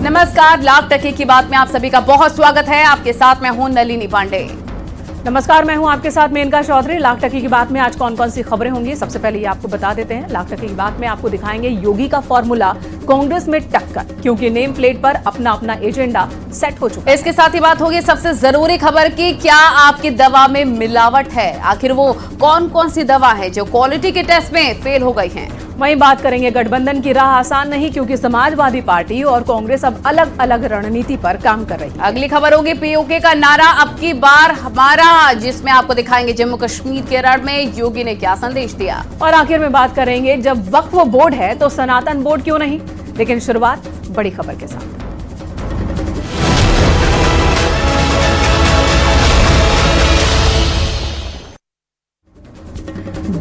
नमस्कार, लाख टके की बात में आप सभी का बहुत स्वागत है। आपके साथ मैं हूं नलिनी पांडे। नमस्कार, मैं हूं आपके साथ मेनका चौधरी। लाख टके की बात में आज कौन कौन सी खबरें होंगी, सबसे पहले ये आपको बता देते हैं। लाख टके की बात में आपको दिखाएंगे योगी का फॉर्मूला, कांग्रेस में टक्कर, क्योंकि नेम प्लेट पर अपना अपना एजेंडा सेट हो चुका है। इसके साथ ही बात होगी सबसे जरूरी खबर की, क्या आपकी दवा में मिलावट है? आखिर वो कौन कौन सी दवा है जो क्वालिटी के टेस्ट में फेल हो गई है? वहीं बात करेंगे गठबंधन की राह आसान नहीं, क्योंकि समाजवादी पार्टी और कांग्रेस अब अलग अलग रणनीति पर काम कर रही है। अगली खबर होगी पीओके का नारा अब की बार हमारा, जिसमें आपको दिखाएंगे जम्मू कश्मीर के रण में योगी ने क्या संदेश दिया। और आखिर में बात करेंगे जब वक्फ बोर्ड है तो सनातन बोर्ड क्यों नहीं। लेकिन शुरुआत बड़ी खबर के साथ।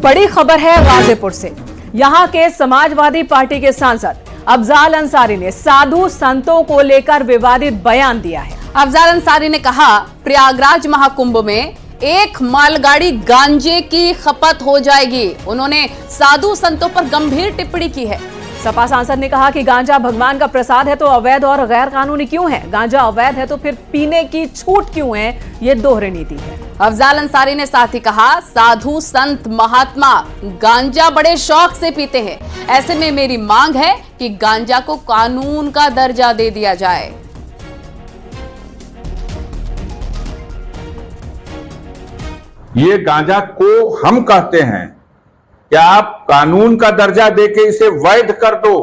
बड़ी खबर है गाजीपुर से। यहां के समाजवादी पार्टी के सांसद अफजाल अंसारी ने साधु संतों को लेकर विवादित बयान दिया है। अफजाल अंसारी ने कहा, प्रयागराज महाकुंभ में एक मालगाड़ी गांजे की खपत हो जाएगी। उन्होंने साधु संतों पर गंभीर टिप्पणी की है। सपा सांसद ने कहा कि गांजा भगवान का प्रसाद है तो अवैध और गैर कानूनी क्यों है? गांजा अवैध है तो फिर पीने की छूट क्यों है? ये दोहरी नीति है। अफजाल अंसारी ने साथ ही कहा, साधु संत महात्मा गांजा बड़े शौक से पीते हैं। ऐसे में मेरी मांग है कि गांजा को कानून का दर्जा दे दिया जाए। ये गांजा को हम कहते हैं, क्या आप कानून का दर्जा देके इसे वैध कर दो,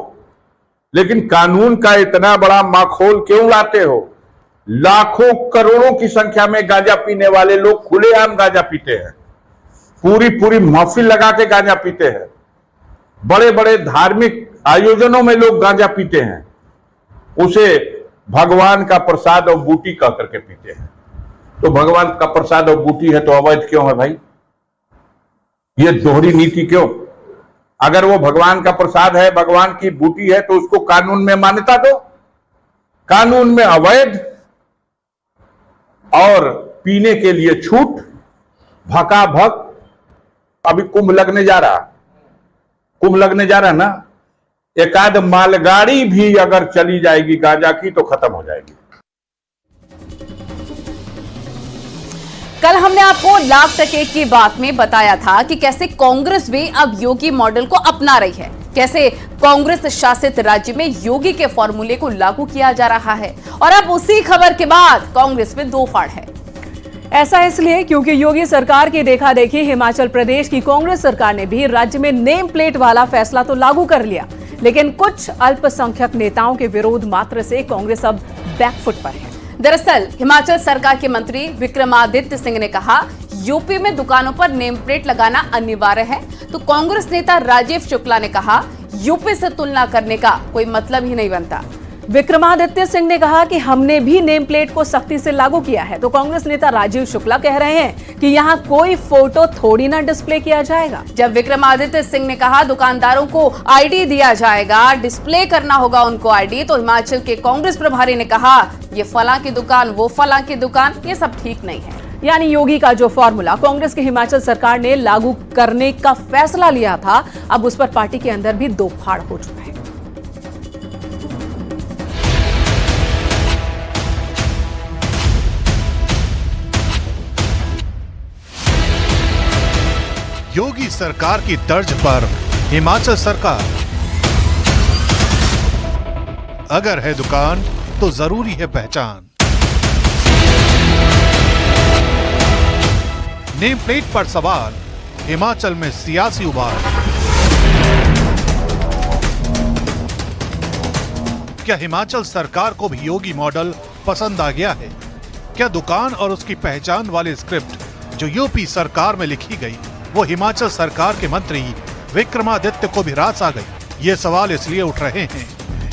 लेकिन कानून का इतना बड़ा माखौल क्यों लाते हो? लाखों करोड़ों की संख्या में गांजा पीने वाले लोग खुलेआम गांजा पीते हैं, पूरी महफिल लगा के गांजा पीते हैं, बड़े बड़े धार्मिक आयोजनों में लोग गांजा पीते हैं, उसे भगवान का प्रसाद और बूटी कह करके पीते हैं। तो भगवान का प्रसाद और बूटी है तो अवैध क्यों है भाई? ये दोहरी नीति क्यों? अगर वो भगवान का प्रसाद है, भगवान की बूटी है, तो उसको कानून में मान्यता दो। कानून में अवैध और पीने के लिए छूट, भकाभक। अभी कुंभ लगने जा रहा ना, एकाध मालगाड़ी भी अगर चली जाएगी गांजा की तो खत्म हो जाएगी। कल हमने आपको लाख टके की बात में बताया था कि कैसे कांग्रेस भी अब योगी मॉडल को अपना रही है, कैसे कांग्रेस शासित राज्य में योगी के फॉर्मूले को लागू किया जा रहा है। और अब उसी खबर के बाद कांग्रेस में दो फाड़ है। ऐसा इसलिए क्योंकि योगी सरकार की देखा देखी हिमाचल प्रदेश की कांग्रेस सरकार ने भी राज्य में नेम प्लेट वाला फैसला तो लागू कर लिया, लेकिन कुछ अल्पसंख्यक नेताओं के विरोध मात्र से कांग्रेस अब बैकफुट पर है। दरअसल हिमाचल सरकार के मंत्री विक्रमादित्य सिंह ने कहा, यूपी में दुकानों पर नेम प्लेट लगाना अनिवार्य है। तो कांग्रेस नेता राजीव शुक्ला ने कहा, यूपी से तुलना करने का कोई मतलब ही नहीं बनता। विक्रमादित्य सिंह ने कहा कि हमने भी नेम प्लेट को सख्ती से लागू किया है। तो कांग्रेस नेता राजीव शुक्ला कह रहे हैं कि यहाँ कोई फोटो थोड़ी ना डिस्प्ले किया जाएगा। जब विक्रमादित्य सिंह ने कहा दुकानदारों को आईडी दिया जाएगा, डिस्प्ले करना होगा उनको आईडी, तो हिमाचल के कांग्रेस प्रभारी ने कहा, ये फलां की दुकान, वो फलां की दुकान, ये सब ठीक नहीं है। यानी योगी का जो फॉर्मूला कांग्रेस की हिमाचल सरकार ने लागू करने का फैसला लिया था, अब उस पर पार्टी के अंदर भी दो फाड़ हो चुका है। योगी सरकार की तर्ज पर हिमाचल सरकार, अगर है दुकान तो जरूरी है पहचान। नेम प्लेट पर सवाल, हिमाचल में सियासी उबाल। क्या हिमाचल सरकार को भी योगी मॉडल पसंद आ गया है? क्या दुकान और उसकी पहचान वाली स्क्रिप्ट जो यूपी सरकार में लिखी गई वो हिमाचल सरकार के मंत्री विक्रमादित्य को भी रास आ गई? ये सवाल इसलिए उठ रहे हैं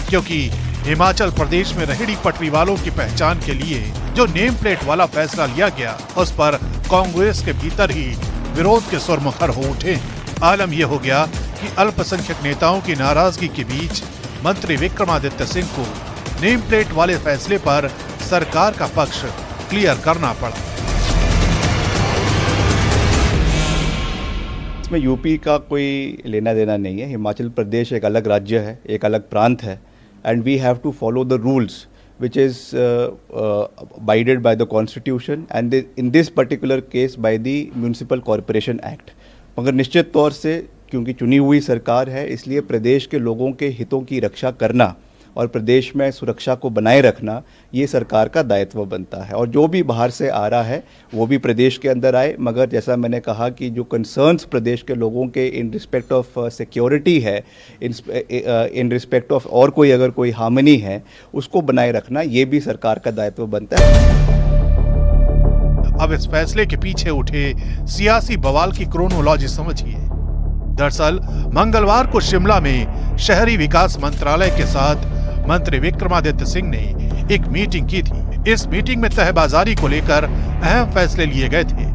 क्योंकि हिमाचल प्रदेश में रेहड़ी पटरी वालों की पहचान के लिए जो नेम प्लेट वाला फैसला लिया गया, उस पर कांग्रेस के भीतर ही विरोध के सुर मुखर हो उठे। आलम यह हो गया कि अल्पसंख्यक नेताओं की नाराजगी के बीच मंत्री विक्रमादित्य सिंह को नेम प्लेट वाले फैसले पर सरकार का पक्ष क्लियर करना पड़ा। इसमें यूपी का कोई लेना देना नहीं है। हिमाचल प्रदेश एक अलग राज्य है, एक अलग प्रांत है। and we have to follow the rules which is abided by the constitution and in this particular case by the Municipal Corporation Act. मगर निश्चित तौर से क्योंकि चुनी हुई सरकार है इसलिए प्रदेश के लोगों के हितों की रक्षा करना और प्रदेश में सुरक्षा को बनाए रखना ये सरकार का दायित्व बनता है। और जो भी बाहर से आ रहा है वो भी प्रदेश के अंदर आए, मगर जैसा मैंने कहा कि जो कंसर्न्स प्रदेश के लोगों के इन रिस्पेक्ट ऑफ सिक्योरिटी है, इन रिस्पेक्ट ऑफ और कोई अगर कोई हार्मनी है उसको बनाए रखना ये भी सरकार का दायित्व बनता है। अब इस फैसले के पीछे उठे सियासी बवाल की क्रोनोलॉजी समझिए। दरअसल मंगलवार को शिमला में शहरी विकास मंत्रालय के साथ मंत्री विक्रमादित्य सिंह ने एक मीटिंग की थी। इस मीटिंग में तहबाजारी को लेकर अहम फैसले लिए गए थे।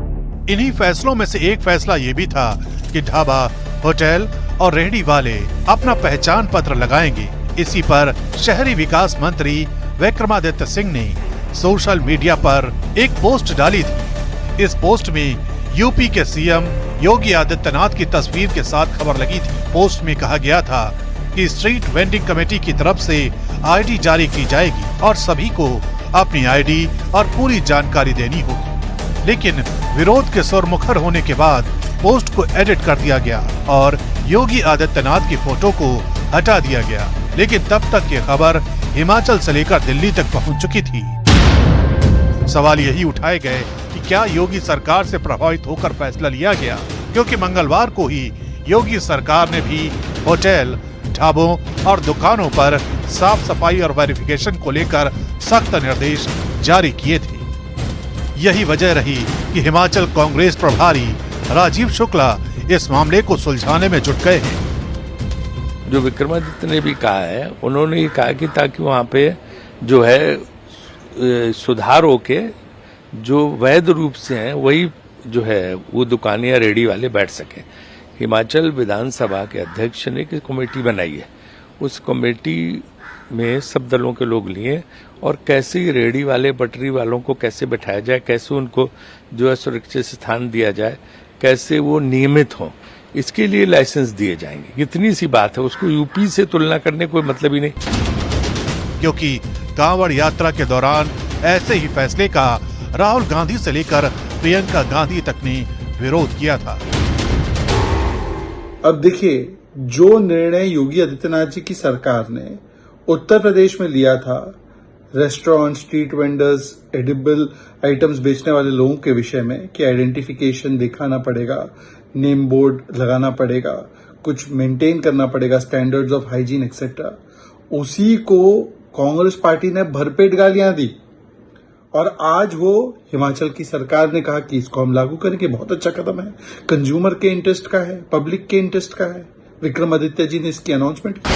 इन्हीं फैसलों में से एक फैसला ये भी था कि ढाबा, होटल और रेहड़ी वाले अपना पहचान पत्र लगाएंगे। इसी पर शहरी विकास मंत्री विक्रमादित्य सिंह ने सोशल मीडिया पर एक पोस्ट डाली थी। इस पोस्ट में यूपी के सीएम योगी आदित्यनाथ की तस्वीर के साथ खबर लगी थी। पोस्ट में कहा गया था कि स्ट्रीट वेंडिंग कमेटी की तरफ से आईडी जारी की जाएगी और सभी को अपनी आईडी और पूरी जानकारी देनी होगी। लेकिन विरोध के सुर मुखर होने के बाद पोस्ट को एडिट कर दिया गया और योगी आदित्यनाथ की फोटो को हटा दिया गया। लेकिन तब तक ये खबर हिमाचल से लेकर दिल्ली तक पहुंच चुकी थी। सवाल यही उठाए गए कि क्या योगी सरकार से प्रभावित होकर फैसला लिया गया, क्योंकि मंगलवार को ही योगी सरकार ने भी होटल, ढाबों और दुकानों पर साफ सफाई और वेरिफिकेशन को लेकर सख्त निर्देश जारी किए थे। यही वजह रही कि हिमाचल कांग्रेस प्रभारी राजीव शुक्ला इस मामले को सुलझाने में जुट गए हैं। जो विक्रमादित्य ने भी कहा है, उन्होंने ये कहा कि ताकि वहाँ पे जो है सुधार होके जो वैध रूप से हैं वही जो है वो दुकानें या रेडी वाले बैठ सकें। हिमाचल विधानसभा के अध्यक्ष ने एक कमेटी बनाई है, उस कमेटी में सब दलों के लोग लिए और कैसे रेडी वाले, पटरी वालों को कैसे बैठाया जाए, कैसे उनको जो है सुरक्षित स्थान दिया जाए, कैसे वो नियमित हों, इसके लिए लाइसेंस दिए जाएंगे। इतनी सी बात है, उसको यूपी से तुलना करने कोई मतलब ही नहीं। क्योंकि कांवड़ यात्रा के दौरान ऐसे ही फैसले का राहुल गांधी से लेकर प्रियंका गांधी तक ने विरोध किया था। अब देखिए, जो निर्णय योगी आदित्यनाथ जी की सरकार ने उत्तर प्रदेश में लिया था, restaurant, street vendors, edible items बेचने वाले लोगों के विषय में कि आइडेंटिफिकेशन दिखाना पड़ेगा, नेम बोर्ड लगाना पड़ेगा, कुछ मेंटेन करना पड़ेगा, स्टैंडर्ड्स ऑफ हाइजीन एक्सेट्रा, उसी को कांग्रेस पार्टी ने भरपेट गालियां दी। और आज वो हिमाचल की सरकार ने कहा कि इसको हम लागू करेंगे, बहुत अच्छा कदम है, कंज्यूमर के इंटरेस्ट का है, पब्लिक के इंटरेस्ट का है। विक्रमादित्य जी ने इसकी अनाउंसमेंट की।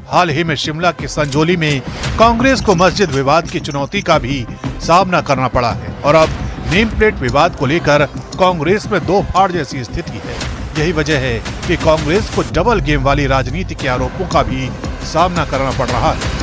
हाल ही में शिमला के संजौली में कांग्रेस को मस्जिद विवाद की चुनौती का भी सामना करना पड़ा है और अब नेम प्लेट विवाद को लेकर कांग्रेस में दो फाड़ जैसी स्थिति है। यही वजह है कि कांग्रेस को डबल गेम वाली राजनीति के आरोपों का भी सामना करना पड़ रहा है।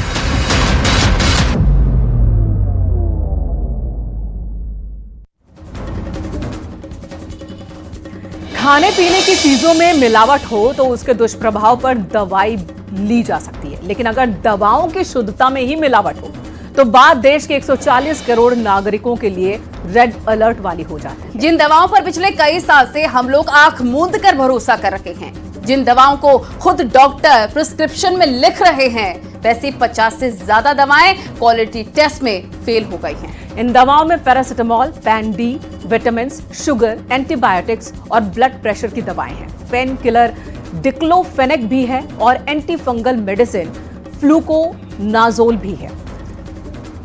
खाने पीने की चीजों में मिलावट हो तो उसके दुष्प्रभाव पर दवाई ली जा सकती है, लेकिन अगर दवाओं की शुद्धता में ही मिलावट हो तो बात देश के 140 करोड़ नागरिकों के लिए रेड अलर्ट वाली हो जाती है। जिन दवाओं पर पिछले कई साल से हम लोग आंख मूंद कर भरोसा कर रखे हैं, जिन दवाओं को खुद डॉक्टर प्रिस्क्रिप्शन में लिख रहे हैं, वैसी 50 से ज्यादा दवाएं क्वालिटी टेस्ट में फेल हो गई हैं। इन दवाओं में paracetamol, pan D, vitamin, sugar, antibiotics और ब्लड प्रेशर की दवाएं हैं। पेन किलर डिक्लोफेनेक भी है और एंटी फंगल मेडिसिन फ्लूकोनाजोल भी है।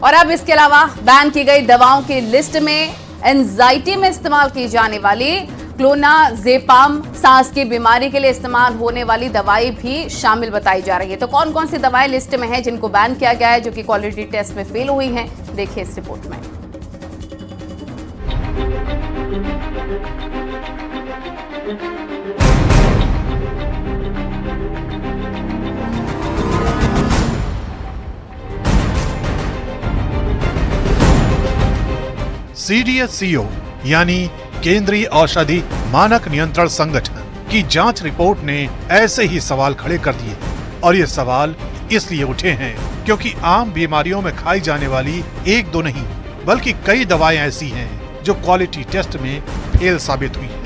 और अब इसके अलावा बैन की गई दवाओं की लिस्ट में एंजाइटी में इस्तेमाल की जाने वाली क्लोनाजेपाम, सांस की बीमारी के लिए इस्तेमाल होने वाली दवाई भी शामिल बताई जा रही है। तो कौन कौन सी दवाएं लिस्ट में हैं जिनको बैन किया गया है, जो कि क्वालिटी टेस्ट में फेल हुई हैं, देखिए इस रिपोर्ट में। CDSCO यानी केंद्रीय औषधि मानक नियंत्रण संगठन की जांच रिपोर्ट ने ऐसे ही सवाल खड़े कर दिए। और ये सवाल इसलिए उठे हैं क्योंकि आम बीमारियों में खाई जाने वाली एक दो नहीं बल्कि कई दवाएं ऐसी हैं जो क्वालिटी टेस्ट में फेल साबित हुई हैं।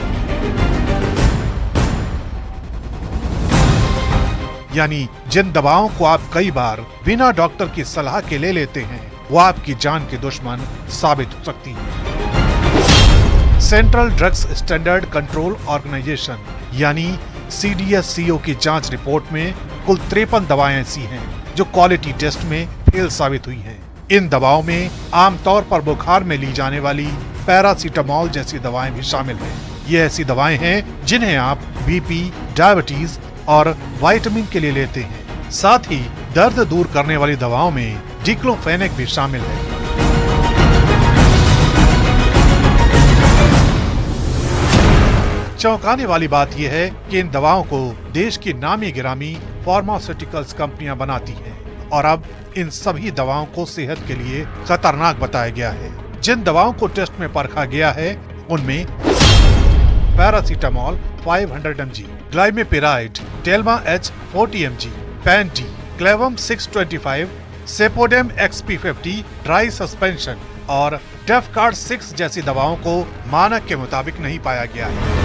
यानी जिन दवाओं को आप कई बार बिना डॉक्टर की सलाह के ले लेते हैं वो आपकी जान के दुश्मन साबित हो सकती हैं। Central drugs standard control organisation यानी CDSCO की जांच रिपोर्ट में कुल 53 दवाएं ऐसी हैं जो क्वालिटी टेस्ट में फेल साबित हुई हैं। इन दवाओं में आमतौर पर बुखार में ली जाने वाली पैरासीटामोल जैसी दवाएं भी शामिल हैं। ये ऐसी दवाएं हैं जिन्हें आप BP, डायबिटीज और विटामिन के लिए लेते हैं। साथ ही दर्द दूर करने वाली दवाओं में डिक्लोफेनेक भी शामिल है। चौंकाने वाली बात यह है कि इन दवाओं को देश की नामी गिरामी फार्मास्यूटिकल्स कंपनियां बनाती हैं और अब इन सभी दवाओं को सेहत के लिए खतरनाक बताया गया है। जिन दवाओं को टेस्ट में परखा गया है उनमें paracetamol 500 mg, glimepiride, Telma H 40 mg, Pan D, Clavam 625, Cepodem XP50 dry suspension और डेफकार्ड 6 जैसी दवाओं को मानक के मुताबिक नहीं पाया गया है।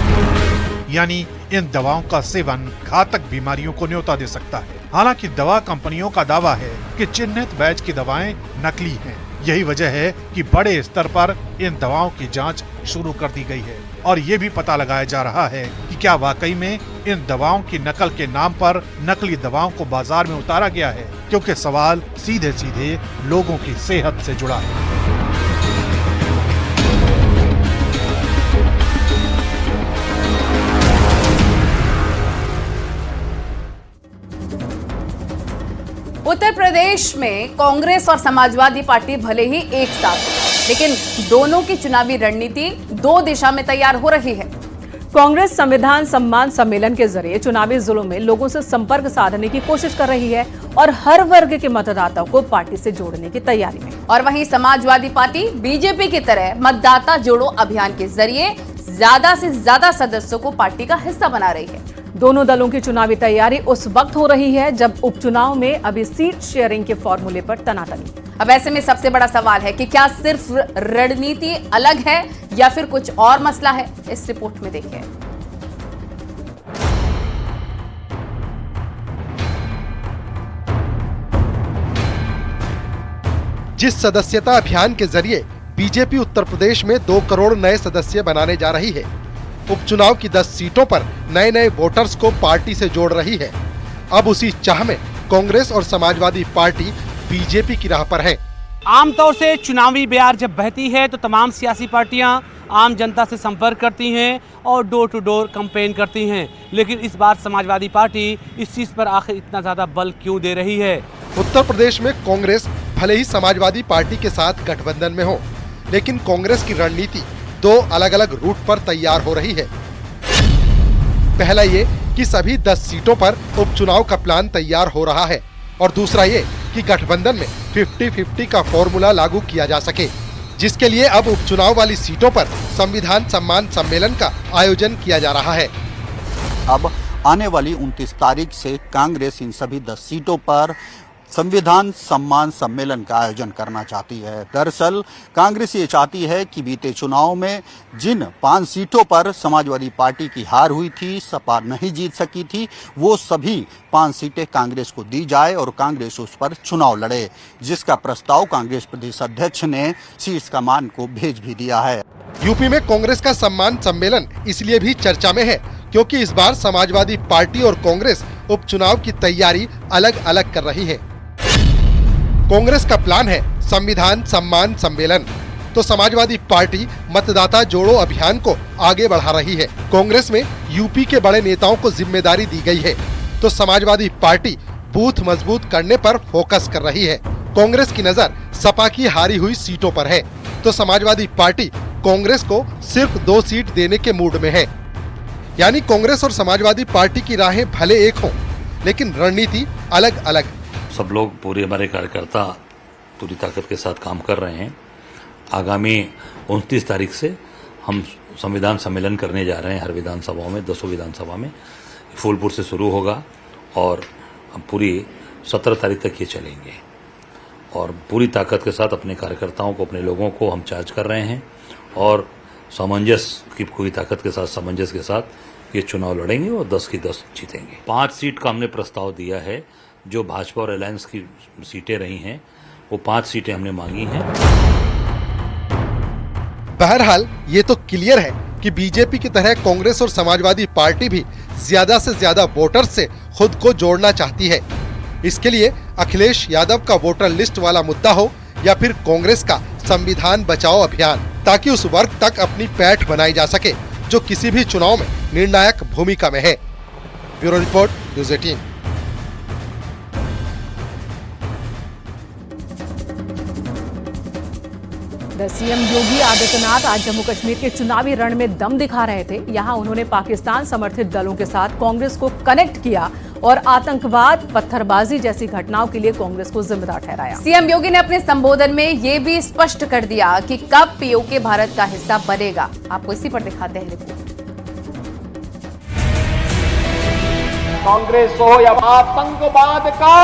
यानी इन दवाओं का सेवन घातक बीमारियों को न्योता दे सकता है। हालांकि दवा कंपनियों का दावा है कि चिन्हित बैच की दवाएं नकली हैं। यही वजह है कि बड़े स्तर पर इन दवाओं की जांच शुरू कर दी गई है और ये भी पता लगाया जा रहा है कि क्या वाकई में इन दवाओं की नकल के नाम पर नकली दवाओं को बाजार में उतारा गया है, क्योंकि सवाल सीधे सीधे लोगों की सेहत से जुड़ा है। उत्तर प्रदेश में कांग्रेस और समाजवादी पार्टी भले ही एक साथ हैं, लेकिन दोनों की चुनावी रणनीति दो दिशा में तैयार हो रही है। कांग्रेस संविधान सम्मान सम्मेलन के जरिए चुनावी जिलों में लोगों से संपर्क साधने की कोशिश कर रही है और हर वर्ग के मतदाताओं को पार्टी से जोड़ने की तैयारी में। और वहीं समाजवादी पार्टी बीजेपी की तरह मतदाता जोड़ो अभियान के जरिए ज्यादा से ज्यादा सदस्यों को पार्टी का हिस्सा बना रही है। दोनों दलों की चुनावी तैयारी उस वक्त हो रही है जब उपचुनाव में अभी सीट शेयरिंग के फॉर्मूले पर तनातनी। अब ऐसे में सबसे बड़ा सवाल है कि क्या सिर्फ रणनीति अलग है या फिर कुछ और मसला है। इस रिपोर्ट में देखिए। जिस सदस्यता अभियान के जरिए बीजेपी उत्तर प्रदेश में 2 करोड़ नए सदस्य बनाने जा रही है, उपचुनाव की 10 सीटों पर नए नए वोटर्स को पार्टी से जोड़ रही है, अब उसी चाह में कांग्रेस और समाजवादी पार्टी बीजेपी की राह पर है। आमतौर से चुनावी बयार जब बहती है तो तमाम सियासी पार्टियां आम जनता से संपर्क करती हैं और डोर टू डोर कैंपेन करती हैं, लेकिन इस बार समाजवादी पार्टी इस चीज पर आखिर इतना ज्यादा बल क्यों दे रही है। उत्तर प्रदेश में कांग्रेस भले ही समाजवादी पार्टी के साथ गठबंधन में हो, लेकिन कांग्रेस की रणनीति 2 अलग अलग रूट पर तैयार हो रही है। पहला ये कि सभी 10 सीटों पर उपचुनाव का प्लान तैयार हो रहा है और दूसरा ये कि गठबंधन में 50-50 का फॉर्मूला लागू किया जा सके, जिसके लिए अब उपचुनाव वाली सीटों पर संविधान सम्मान सम्मेलन का आयोजन किया जा रहा है। अब आने वाली 29 तारीख से कांग्रेस इन सभी 10 सीटों पर संविधान सम्मान सम्मेलन का आयोजन करना चाहती है। दरअसल कांग्रेस ये चाहती है कि बीते चुनाव में जिन 5 सीटों पर समाजवादी पार्टी की हार हुई थी, सपा नहीं जीत सकी थी, वो सभी 5 सीटें कांग्रेस को दी जाए और कांग्रेस उस पर चुनाव लड़े, जिसका प्रस्ताव कांग्रेस प्रदेश अध्यक्ष ने शीर्ष कमान को भेज भी दिया है। यूपी में कांग्रेस का सम्मान सम्मेलन इसलिए भी चर्चा में है क्योंकि इस बार समाजवादी पार्टी और कांग्रेस उपचुनाव की तैयारी अलग अलग कर रही है। कांग्रेस का प्लान है संविधान सम्मान सम्मेलन, तो समाजवादी पार्टी मतदाता जोड़ो अभियान को आगे बढ़ा रही है। कांग्रेस में यूपी के बड़े नेताओं को जिम्मेदारी दी गई है, तो समाजवादी पार्टी बूथ मजबूत करने पर फोकस कर रही है। कांग्रेस की नजर सपा की हारी हुई सीटों पर है, तो समाजवादी पार्टी कांग्रेस को सिर्फ 2 सीट देने के मूड में है। यानी कांग्रेस और समाजवादी पार्टी की राहें भले एक हों, लेकिन रणनीति अलग अलग। सब लोग, पूरे हमारे कार्यकर्ता पूरी ताकत के साथ काम कर रहे हैं। आगामी 29 तारीख से हम संविधान सम्मेलन करने जा रहे हैं हर विधानसभाओं में, 10 विधानसभा में। फूलपुर से शुरू होगा और हम पूरी 17 तारीख तक ये चलेंगे और पूरी ताकत के साथ अपने कार्यकर्ताओं को, अपने लोगों को हम चार्ज कर रहे हैं और सामंजस्य की पूरी ताकत के साथ, सामंजस्य के साथ ये चुनाव लड़ेंगे और 10 की 10 जीतेंगे। 5 सीट का हमने प्रस्ताव दिया है। जो भाजपा और अलायंस की सीटें रही हैं वो 5 सीटें हमने मांगी हैं। बहरहाल ये तो क्लियर है कि बीजेपी की तरह कांग्रेस और समाजवादी पार्टी भी ज्यादा से ज्यादा वोटर से खुद को जोड़ना चाहती है। इसके लिए अखिलेश यादव का वोटर लिस्ट वाला मुद्दा हो या फिर कांग्रेस का संविधान बचाओ अभियान, ताकि उस वर्ग तक अपनी पैठ बनाई जा सके जो किसी भी चुनाव में निर्णायक भूमिका में है। Bureau report, news 18। CM Yogi Adityanath आज जम्मू कश्मीर के चुनावी रण में दम दिखा रहे थे। यहां उन्होंने पाकिस्तान समर्थित दलों के साथ कांग्रेस को कनेक्ट किया और आतंकवाद, पत्थरबाजी जैसी घटनाओं के लिए कांग्रेस को जिम्मेदार ठहराया। सीएम योगी ने अपने संबोधन में ये भी स्पष्ट कर दिया कि कब पीओके भारत का हिस्सा बनेगा। आपको इसी पर दिखाते हैं रिपोर्ट। कांग्रेस हो या आतंकवाद का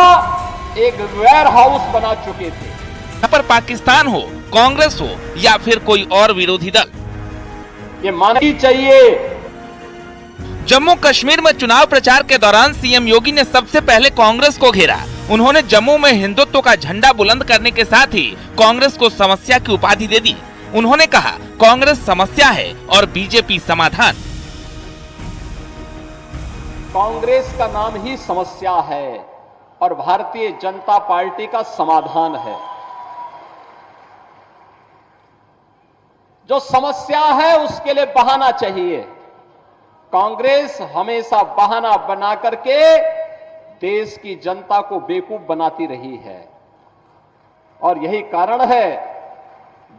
एक वेयर हाउस बना चुके थे। यहाँ पर पाकिस्तान हो, कांग्रेस हो या फिर कोई और विरोधी दल, ये माननी चाहिए। जम्मू कश्मीर में चुनाव प्रचार के दौरान सीएम योगी ने सबसे पहले कांग्रेस को घेरा। उन्होंने जम्मू में हिंदुत्व का झंडा बुलंद करने के साथ ही कांग्रेस को समस्या की उपाधि दे दी। उन्होंने कहा, कांग्रेस समस्या है और बीजेपी समाधान। कांग्रेस का नाम ही समस्या है और भारतीय जनता पार्टी का समाधान है। जो समस्या है उसके लिए बहाना चाहिए। कांग्रेस हमेशा बहाना बना करके देश की जनता को बेवकूफ बनाती रही है और यही कारण है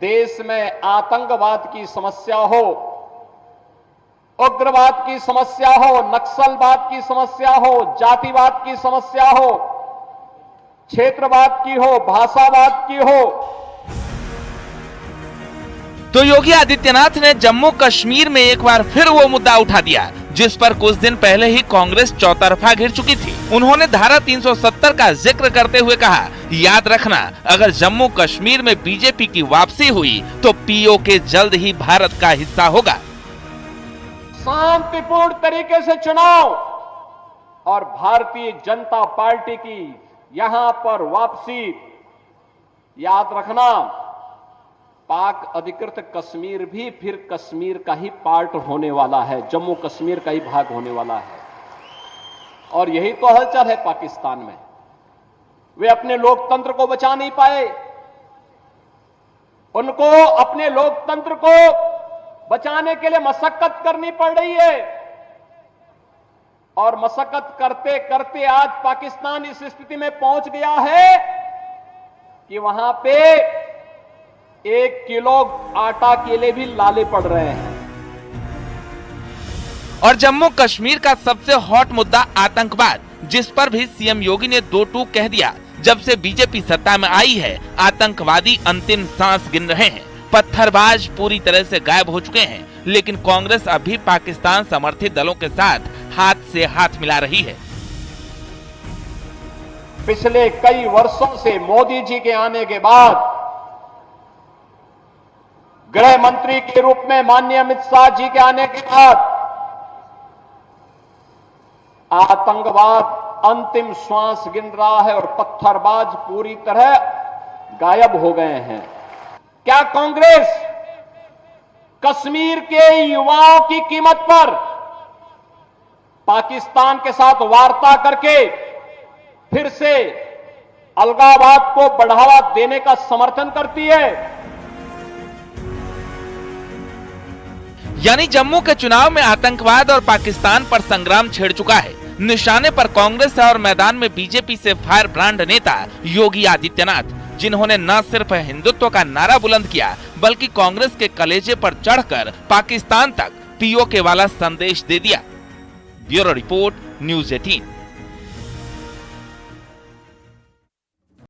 देश में आतंकवाद की समस्या हो, उग्रवाद की समस्या हो, नक्सलवाद की समस्या हो, जातिवाद की समस्या हो, क्षेत्रवाद की हो, भाषावाद की हो। तो योगी आदित्यनाथ ने जम्मू कश्मीर में एक बार फिर वो मुद्दा उठा दिया जिस पर कुछ दिन पहले ही कांग्रेस चौतरफा घिर चुकी थी। उन्होंने धारा 370 का जिक्र करते हुए कहा, याद रखना, अगर जम्मू कश्मीर में बीजेपी की वापसी हुई तो पीओके जल्द ही भारत का हिस्सा होगा। शांतिपूर्ण तरीके से चुनाव और भारतीय जनता पार्टी की यहां पर वापसी, याद रखना, पाक अधिकृत कश्मीर भी फिर कश्मीर का ही पार्ट होने वाला है, जम्मू कश्मीर का ही भाग होने वाला है। और यही तो हलचल है पाकिस्तान में। वे अपने लोकतंत्र को बचा नहीं पाए। उनको अपने लोकतंत्र को बचाने के लिए मशक्कत करनी पड़ रही है और मशक्कत करते करते आज पाकिस्तान इस स्थिति में पहुंच गया है कि वहां पे 1 किलो आटा के लिए भी लाले पड़ रहे हैं। और जम्मू कश्मीर का सबसे हॉट मुद्दा आतंकवाद, जिस पर भी सीएम योगी ने 2 टूक कह दिया। जब से बीजेपी सत्ता में आई है, आतंकवादी अंतिम सांस गिन रहे हैं। पत्थरबाज पूरी तरह से गायब हो चुके हैं, लेकिन कांग्रेस अभी पाकिस्तान समर्थित दलों के साथ हाथ से हाथ मिला रही है। पिछले कई वर्षों से मोदी जी के आने के बाद गृह मंत्री के रूप में माननीय अमित शाह जी के आने के बाद आतंकवाद अंतिम श्वास गिन रहा है और पत्थरबाज पूरी तरह गायब हो गए हैं। क्या कांग्रेस कश्मीर के युवाओं की कीमत पर पाकिस्तान के साथ वार्ता करके फिर से अलगाववाद को बढ़ावा देने का समर्थन करती है? यानी जम्मू के चुनाव में आतंकवाद और पाकिस्तान पर संग्राम छेड़ चुका है। निशाने पर कांग्रेस और मैदान में बीजेपी से फायर ब्रांड नेता योगी आदित्यनाथ, जिन्होंने न सिर्फ हिंदुत्व का नारा बुलंद किया बल्कि कांग्रेस के कलेजे पर चढ़कर पाकिस्तान तक पीओके वाला संदेश दे दिया। Bureau report, news 18।